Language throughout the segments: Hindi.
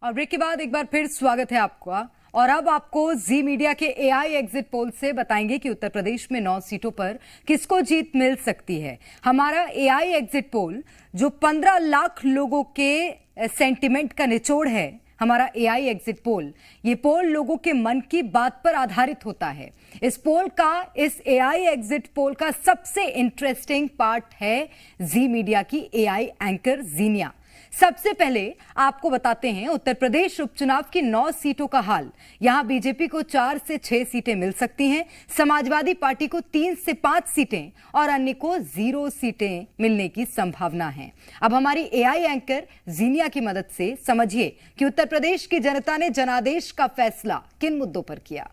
और ब्रेक के बाद एक बार फिर स्वागत है आपका। और अब आपको जी मीडिया के एआई एग्जिट पोल से बताएंगे कि उत्तर प्रदेश में 9 सीटों पर किसको जीत मिल सकती है। हमारा एआई एग्जिट पोल जो 15 लाख लोगों के सेंटिमेंट का निचोड़ है, हमारा एआई एग्जिट पोल, ये पोल लोगों के मन की बात पर आधारित होता है। इस एआई एग्जिट पोल का सबसे इंटरेस्टिंग पार्ट है जी मीडिया की एआई एंकर जीनिया। सबसे पहले आपको बताते हैं उत्तर प्रदेश उपचुनाव की 9 सीटों का हाल। यहां बीजेपी को 4 से 6 सीटें मिल सकती हैं, समाजवादी पार्टी को 3 से 5 सीटें और अन्य को 0 सीटें मिलने की संभावना है। अब हमारी एआई एंकर जीनिया की मदद से समझिए कि उत्तर प्रदेश की जनता ने जनादेश का फैसला किन मुद्दों पर किया।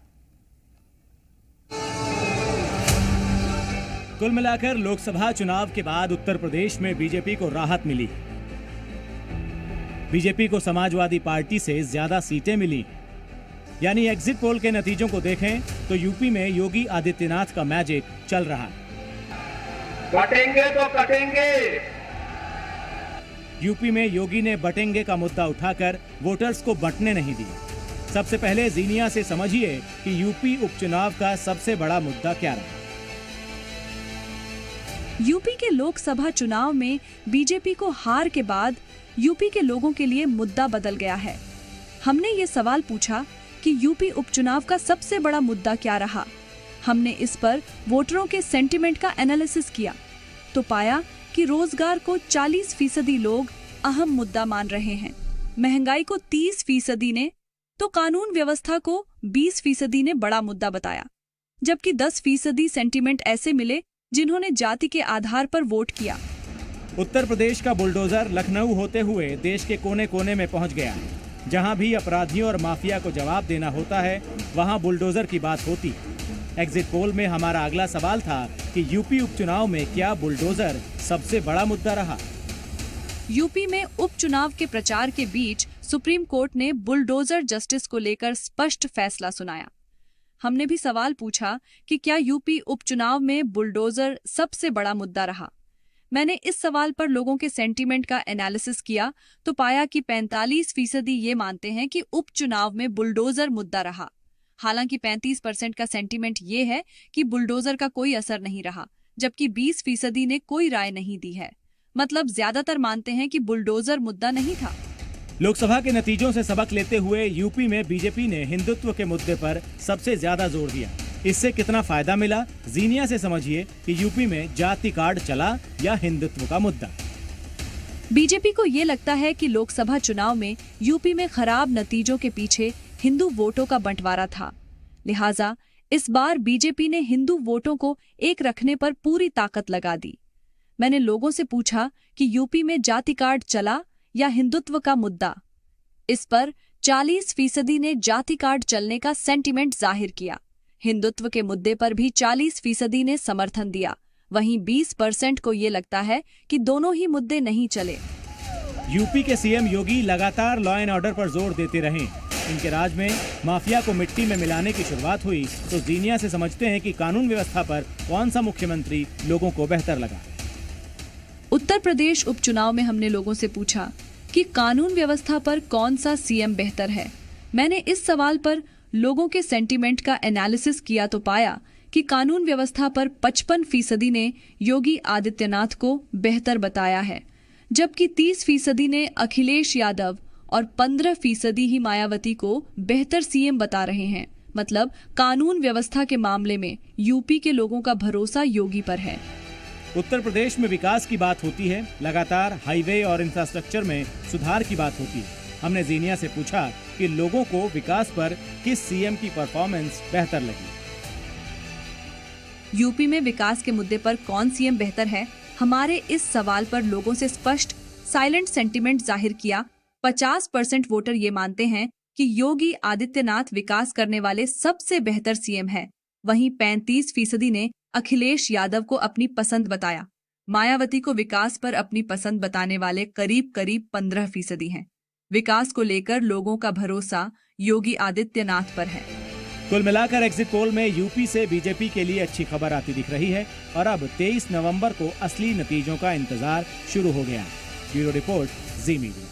कुल मिलाकर लोकसभा चुनाव के बाद उत्तर प्रदेश में बीजेपी को राहत मिली। बीजेपी को समाजवादी पार्टी से ज्यादा सीटें मिली। यानी एग्जिट पोल के नतीजों को देखें तो यूपी में योगी आदित्यनाथ का मैजिक चल रहा है। बटेंगे तो कटेंगे। यूपी में योगी ने बटेंगे का मुद्दा उठाकर वोटर्स को बंटने नहीं दिया। सबसे पहले जीनिया से समझिए कि यूपी उपचुनाव का सबसे बड़ा मुद्दा क्या रहा। यूपी के लोकसभा चुनाव में बीजेपी को हार के बाद यूपी के लोगों के लिए मुद्दा बदल गया है। हमने ये सवाल पूछा कि यूपी उपचुनाव का सबसे बड़ा मुद्दा क्या रहा। हमने इस पर वोटरों के सेंटिमेंट का एनालिसिस किया तो पाया कि रोजगार को 40% लोग अहम मुद्दा मान रहे हैं, महंगाई को 30% ने, तो कानून व्यवस्था को 20% ने बड़ा मुद्दा बताया, जबकि 10% सेंटिमेंट ऐसे मिले जिन्होंने जाति के आधार पर वोट किया। उत्तर प्रदेश का बुलडोजर लखनऊ होते हुए देश के कोने कोने में पहुंच गया है। जहां भी अपराधियों और माफिया को जवाब देना होता है, वहां बुलडोजर की बात होती है। एग्जिट पोल में हमारा अगला सवाल था कि यूपी उपचुनाव में क्या बुलडोजर सबसे बड़ा मुद्दा रहा। यूपी में उपचुनाव के प्रचार के बीच सुप्रीम कोर्ट ने बुलडोजर जस्टिस को लेकर स्पष्ट फैसला सुनाया। हमने भी सवाल पूछा कि क्या यूपी उपचुनाव में बुलडोजर सबसे बड़ा मुद्दा रहा। मैंने इस सवाल पर लोगों के सेंटीमेंट का एनालिसिस किया तो पाया कि 45% ये मानते हैं कि उपचुनाव में बुलडोजर मुद्दा रहा। हालांकि 35% का सेंटीमेंट ये है कि बुलडोजर का कोई असर नहीं रहा, जबकि 20% ने कोई राय नहीं दी है। मतलब ज्यादातर मानते हैं कि बुलडोजर मुद्दा नहीं था। लोकसभा के नतीजों से सबक लेते हुए यूपी में बीजेपी ने हिंदुत्व के मुद्दे पर सबसे ज्यादा जोर दिया। इससे कितना फायदा मिला, जीनिया से समझिए कि यूपी में जाति कार्ड चला या हिंदुत्व का मुद्दा। बीजेपी को ये लगता है कि लोकसभा चुनाव में यूपी में खराब नतीजों के पीछे हिंदू वोटों का बंटवारा था। लिहाजा इस बार बीजेपी ने हिंदू वोटों को एक रखने पर पूरी ताकत लगा दी। मैंने लोगों से पूछा कि यूपी में जाति कार्ड चला या हिंदुत्व का मुद्दा। इस पर 40% ने जाति कार्ड चलने का सेंटीमेंट जाहिर किया। हिंदुत्व के मुद्दे पर भी 40% ने समर्थन दिया। वहीं 20% को ये लगता है कि दोनों ही मुद्दे नहीं चले। यूपी के सीएम योगी लगातार लॉ एंड ऑर्डर पर जोर देते रहे। इनके राज में माफिया को मिट्टी में मिलाने की शुरुआत हुई तो जीनिया से समझते हैं कि कानून व्यवस्था पर कौन सा मुख्यमंत्री लोगों को बेहतर लगा। उत्तर प्रदेश उपचुनाव में हमने लोगों से पूछा कि कानून व्यवस्था पर कौन सा सीएम बेहतर है। मैंने इस सवाल पर लोगों के सेंटीमेंट का एनालिसिस किया तो पाया कि कानून व्यवस्था पर 55% ने योगी आदित्यनाथ को बेहतर बताया है, जबकि 30% ने अखिलेश यादव और 15% ही मायावती को बेहतर सीएम बता रहे हैं। मतलब कानून व्यवस्था के मामले में यूपी के लोगों का भरोसा योगी पर है। उत्तर प्रदेश में विकास की बात होती है, लगातार हाईवे और इंफ्रास्ट्रक्चर में सुधार की बात होती है। हमने जीनिया से पूछा कि लोगों को विकास पर किस सीएम की परफॉर्मेंस बेहतर लगी। यूपी में विकास के मुद्दे पर कौन सीएम बेहतर है, हमारे इस सवाल पर लोगों से स्पष्ट साइलेंट सेंटीमेंट जाहिर किया। 50% वोटर ये मानते हैं कि योगी आदित्यनाथ विकास करने वाले सबसे बेहतर सीएम है। वहीं 35% ने अखिलेश यादव को अपनी पसंद बताया। मायावती को विकास पर अपनी पसंद बताने वाले करीब 15% हैं। विकास को लेकर लोगों का भरोसा योगी आदित्यनाथ पर है। कुल मिलाकर एग्जिट पोल में यूपी से बीजेपी के लिए अच्छी खबर आती दिख रही है और अब 23 नवंबर को असली नतीजों का इंतजार शुरू हो गया है। ब्यूरो रिपोर्ट, जी मीडिया।